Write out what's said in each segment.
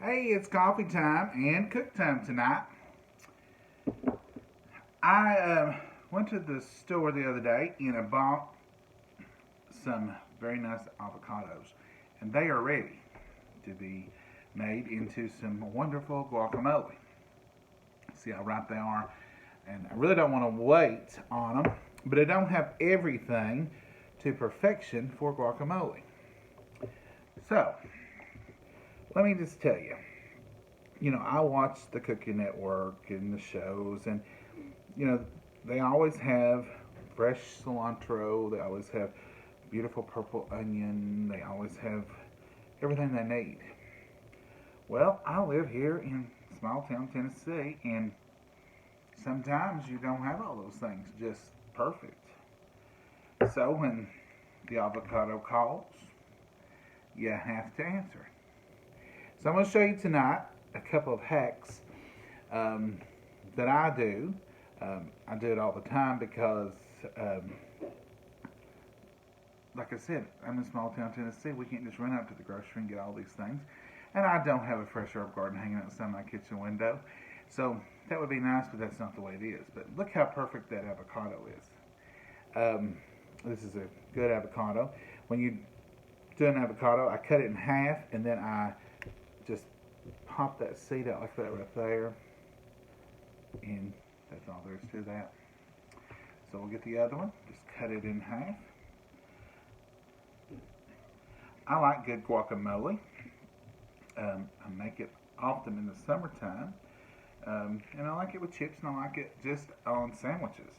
Hey, it's coffee time and cook time tonight. I went to the store the other day and I bought some very nice avocados, and they are ready to be made into some wonderful guacamole. See how ripe they are, and I really don't want to wait on them, but I don't have everything to perfection for guacamole. So, let me just tell you, I watch the Cooking Network and the shows, and you know, they always have fresh cilantro. They always have beautiful purple onion. They always have everything they need. Well, I live here in small town Tennessee, and sometimes you don't have all those things just perfect. So when the avocado calls, you have to answer. So I'm going to show you tonight a couple of hacks um, that I do. I do it all the time because, like I said, I'm in small town Tennessee. We can't just run out to the grocery and get all these things. And I don't have a fresh herb garden hanging outside my kitchen window. So that would be nice, but that's not the way it is. But look how perfect that avocado is. This is a good avocado. When you do an avocado, I cut it in half and then I just pop that seed out like that right there. And that's all there is to that. So we'll get the other one, just cut it in half. I like good guacamole. I make it often in the summertime. And I like it with chips, and I like it just on sandwiches.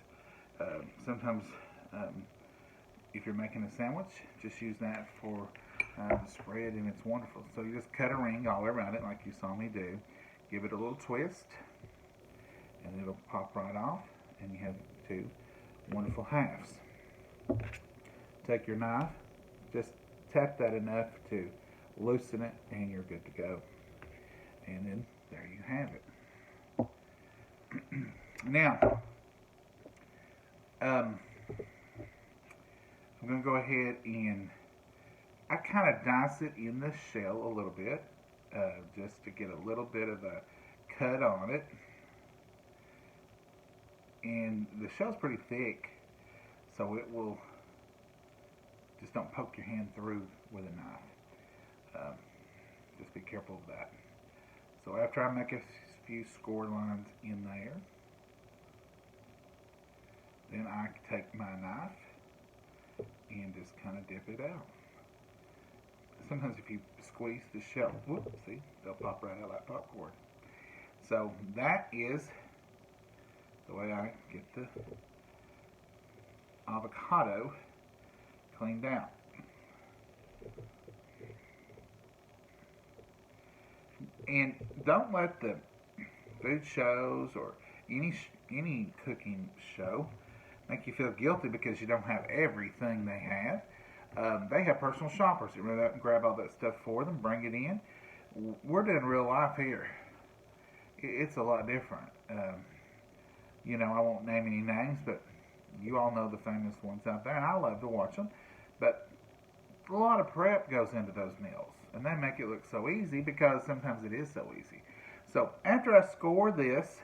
Sometimes, if you're making a sandwich, just use that for the spread, and it's wonderful. So you just cut a ring all around it like you saw me do. Give it a little twist, and it'll pop right off, and you have two wonderful halves. Take your knife, just tap that enough to loosen it, and you're good to go. And then there you have it. Now, I'm going to go ahead and I kind of dice it in the shell a little bit, just to get a little bit of a cut on it. And the shell's pretty thick, so it will, just don't poke your hand through with a knife. Just be careful of that. So after I make a few score lines in there, then I take my knife and just kind of dip it out. Sometimes if you squeeze the shell, whoop, see, they'll pop right out like popcorn. So that is the way I get the avocado cleaned out. And don't let the food shows or any cooking show make you feel guilty because you don't have everything they have. They have personal shoppers that run out and grab all that stuff for them, bring it in. We're doing real life here. It's a lot different. I won't name any names, but you all know the famous ones out there, and I love to watch them. But a lot of prep goes into those meals, and they make it look so easy because sometimes it is so easy. So after I score this,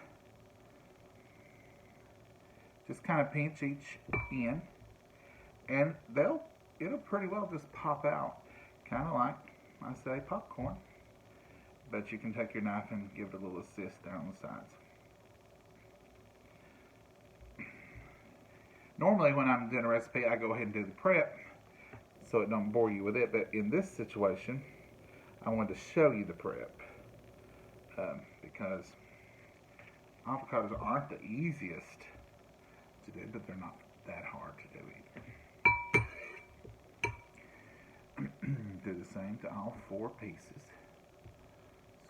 just kind of pinch each end, and it'll pretty well just pop out, kind of like I say popcorn. But you can take your knife and give it a little assist there on the sides. Normally when I'm doing a recipe, I go ahead and do the prep so it don't bore you with it, but in this situation, I wanted to show you the prep because avocados aren't the easiest to do, but they're not that hard to do either. Do the same to all four pieces.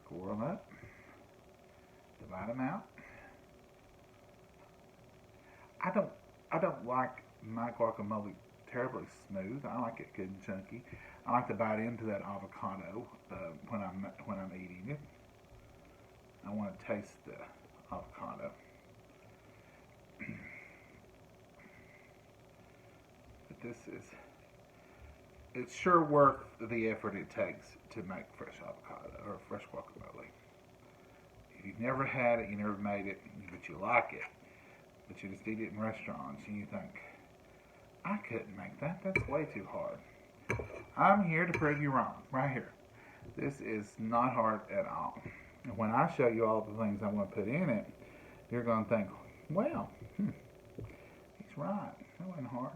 Score them up, divide them out. I don't like my guacamole terribly smooth. I like it good and chunky. I like to bite into that avocado when I'm eating it. I want to taste the avocado. But it's sure worth the effort it takes to make fresh avocado or fresh guacamole. If you've never had it, you never made it, but you like it, but you just eat it in restaurants and you think, I couldn't make that. That's way too hard. I'm here to prove you wrong, right here. This is not hard at all. And when I show you all the things I'm going to put in it, you're going to think, well, he's right. That wasn't hard.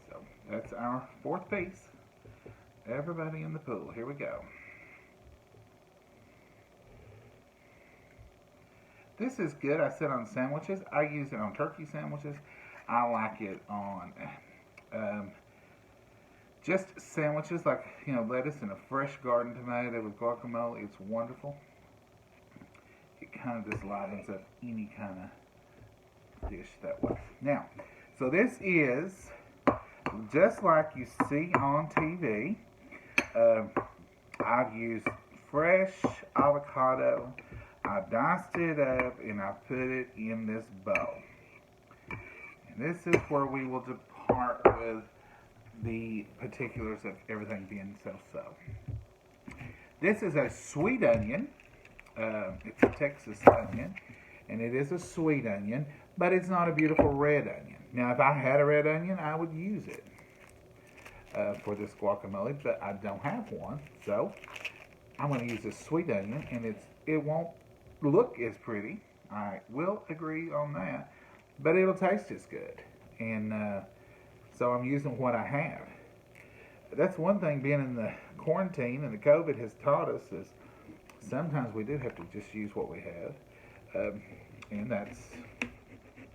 So that's our fourth piece. Everybody in the pool. Here we go. This is good. I said on sandwiches. I use it on turkey sandwiches. I like it on just sandwiches like, lettuce and a fresh garden tomato with guacamole. It's wonderful. It kind of just lightens up any kind of dish that way. Now, so this is just like you see on TV. I've used fresh avocado. I diced it up and I put it in this bowl. And this is where we will depart with the particulars of everything being so-so. This is a sweet onion. It's a Texas onion, and it is a sweet onion, but it's not a beautiful red onion. Now, if I had a red onion, I would use it for this guacamole, but I don't have one, so I'm going to use a sweet onion, and it won't look as pretty. I will agree on that, but it'll taste as good, and so I'm using what I have. That's one thing being in the quarantine and the COVID has taught us is sometimes we do have to just use what we have, and that's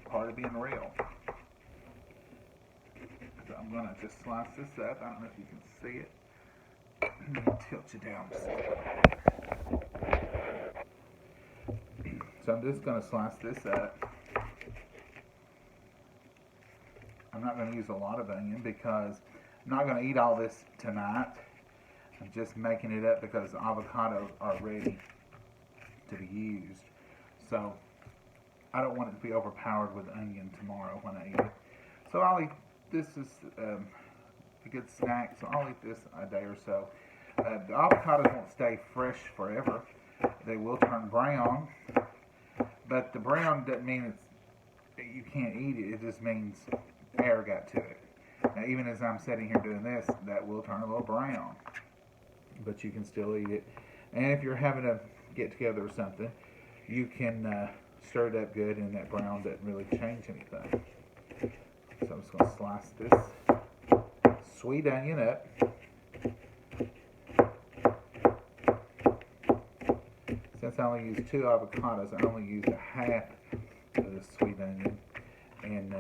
part of being real. So I'm going to just slice this up. I don't know if you can see it. Let me tilt you down just a little. So I'm just going to slice this up. I'm not going to use a lot of onion because I'm not going to eat all this tonight. I'm just making it up because the avocados are ready to be used. So I don't want it to be overpowered with onion tomorrow when I eat it. So I'll eat, this is a good snack, so I'll eat this a day or so. The avocados won't stay fresh forever. They will turn brown, but the brown doesn't mean you can't eat it. It just means air got to it. Now, even as I'm sitting here doing this, that will turn a little brown, but you can still eat it. And if you're having a get-together or something, you can stir it up good, and that brown doesn't really change anything. So I'm just going to slice this sweet onion up. Since I only use 2 avocados, I only use a half of the sweet onion. And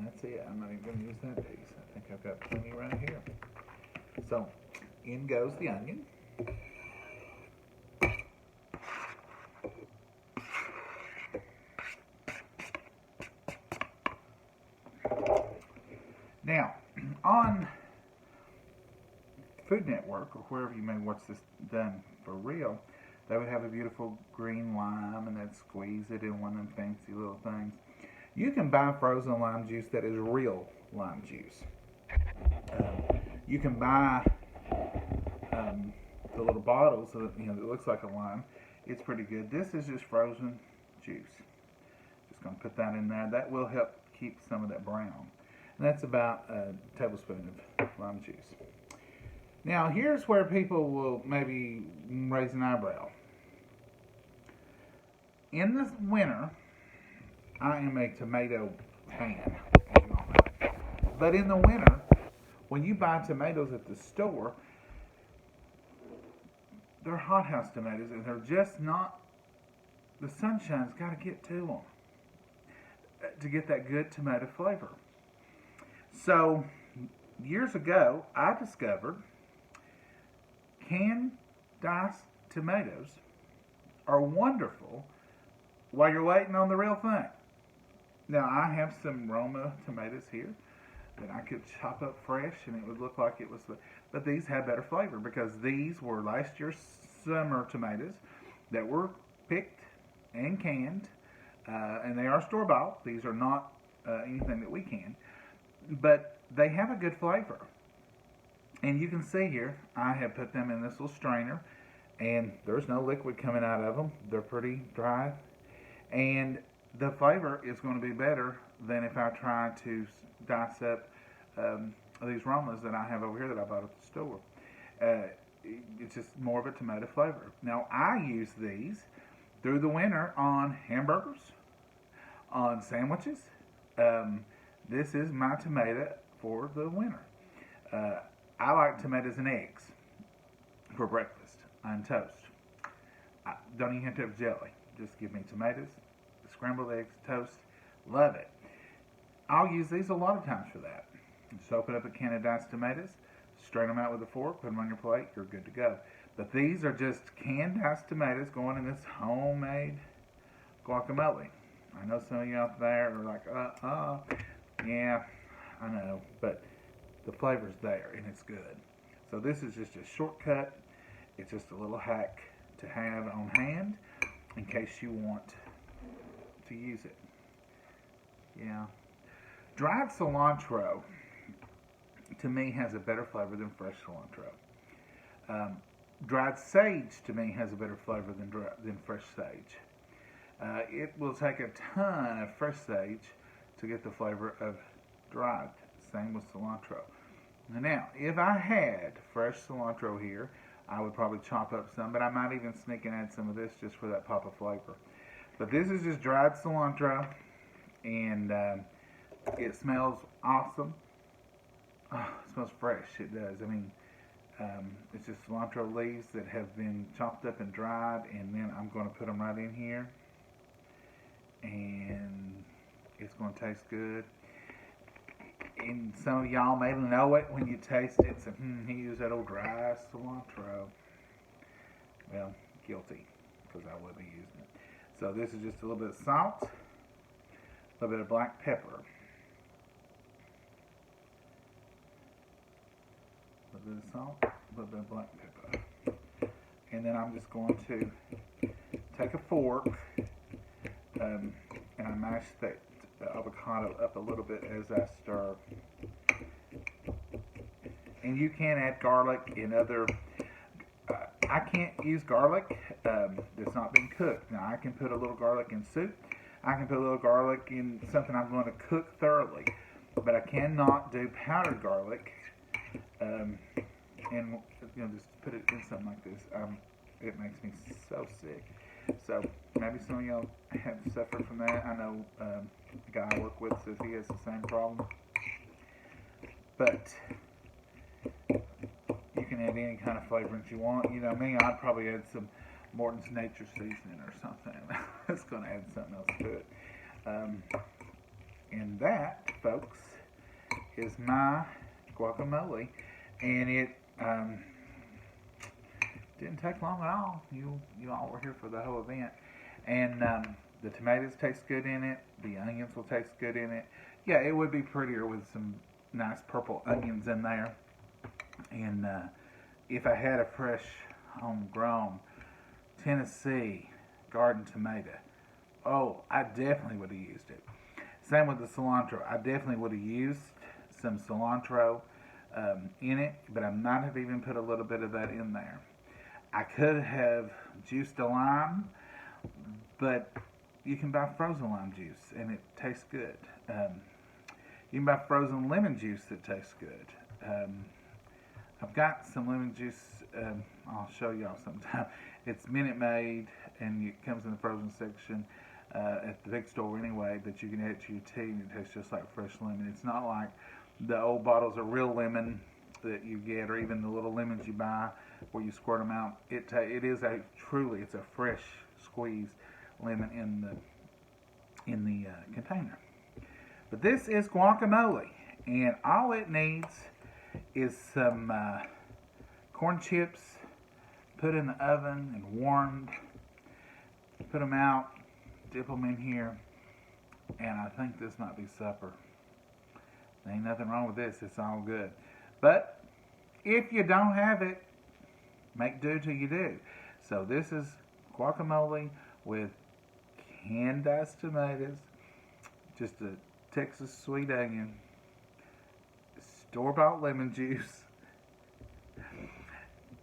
that's it. I'm not even going to use that piece. I think I've got plenty right here. So in goes the onion. Now, on Food Network, or wherever you may watch this done for real, they would have a beautiful green lime, and they'd squeeze it in one of them fancy little things. You can buy frozen lime juice that is real lime juice. You can buy the little bottles so that, it looks like a lime. It's pretty good. This is just frozen juice. Just going to put that in there. That will help keep some of that brown. And that's about a tablespoon of lime juice. Now, here's where people will maybe raise an eyebrow. In the winter, I am a tomato fan, as you all know. But in the winter, when you buy tomatoes at the store, they're hothouse tomatoes, and they're just not, the sunshine's got to get to them to get that good tomato flavor. So, years ago, I discovered canned diced tomatoes are wonderful while you're waiting on the real thing. Now, I have some Roma tomatoes here that I could chop up fresh and it would look like it was, but these have better flavor because these were last year's summer tomatoes that were picked and canned, and they are store-bought. These are not anything that we can, but they have a good flavor. And you can see here, I have put them in this little strainer, and there's no liquid coming out of them. They're pretty dry, and the flavor is going to be better than if I try to dice up these Romas that I have over here that I bought at the store. It's just more of a tomato flavor. Now, I use these through the winter on hamburgers, on sandwiches. This is my tomato for the winter. I like tomatoes and eggs for breakfast on toast. I don't even have to have jelly. Just give me tomatoes, scrambled eggs, toast. Love it. I'll use these a lot of times for that. Just open up a can of diced tomatoes, strain them out with a fork, put them on your plate, you're good to go. But these are just canned diced tomatoes going in this homemade guacamole. I know some of you out there are like, yeah, I know, but the flavor's there and it's good. So this is just a shortcut. It's just a little hack to have on hand in case you want to use it. Yeah. Dried cilantro, to me, has a better flavor than fresh cilantro. Dried sage, to me, has a better flavor than fresh sage. It will take a ton of fresh sage to get the flavor of dried. Same with cilantro. Now, if I had fresh cilantro here, I would probably chop up some, but I might even sneak and add some of this just for that pop of flavor. But this is just dried cilantro, and it smells awesome. Oh, it smells fresh. It does. I mean, it's just cilantro leaves that have been chopped up and dried, and then I'm going to put them right in here, and it's going to taste good. And some of y'all may know it when you taste it. So, he used that old dry cilantro. Well, guilty, because I will be using it. So this is just a little bit of salt, a little bit of black pepper, a little bit of salt, a little bit of black pepper. And then I'm just going to take a fork, and I mash the avocado up a little bit as I stir. And you can add garlic in other. I can't use garlic that's not been cooked. Now I can put a little garlic in soup. I can put a little garlic in something I'm going to cook thoroughly, but I cannot do powdered garlic. And just put it in something like this. It makes me so sick. So maybe some of y'all have suffered from that. I know the guy I work with says he has the same problem. But you can add any kind of flavorings you want. You know me, I'd probably add some Morton's Nature Seasoning or something. It's going to add something else to it. And that, folks, is my guacamole. And it didn't take long at all. You all were here for the whole event. And the tomatoes taste good in it. The onions will taste good in it. Yeah, it would be prettier with some nice purple onions in there. And if I had a fresh, homegrown Tennessee garden tomato, I definitely would have used it. Same with the cilantro. I definitely would have used some cilantro in it, but I might have even put a little bit of that in there. I could have juiced a lime, but you can buy frozen lime juice, and it tastes good. You can buy frozen lemon juice that tastes good. I've got some lemon juice. I'll show y'all sometime. It's Minute Maid, and it comes in the frozen section at the big store anyway, that you can add to your tea, and it tastes just like fresh lemon. It's not like the old bottles of real lemon that you get, or even the little lemons you buy where you squirt them out. It is it's a fresh squeezed lemon in the container. But this is guacamole, and all it needs is some corn chips put in the oven and warmed. Put them out, dip them in here, and I think this might be supper. There ain't nothing wrong with this. It's all good. But if you don't have it, make do till you do. So this is guacamole with hand-diced tomatoes, just a Texas sweet onion, store-bought lemon juice,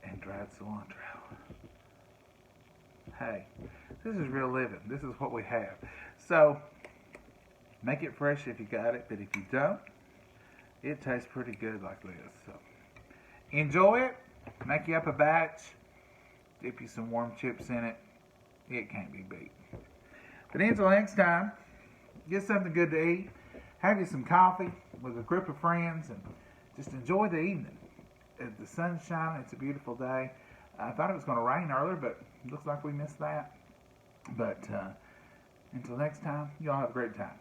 and dried cilantro. Hey, this is real living. This is what we have. So, make it fresh if you got it, but if you don't, it tastes pretty good like this. So, enjoy it. Make you up a batch. Dip you some warm chips in it. It can't be beat. But until next time, get something good to eat. Have you some coffee with a group of friends and just enjoy the evening. The sun's shining. It's a beautiful day. I thought it was going to rain earlier, but it looks like we missed that. But until next time, y'all have a great time.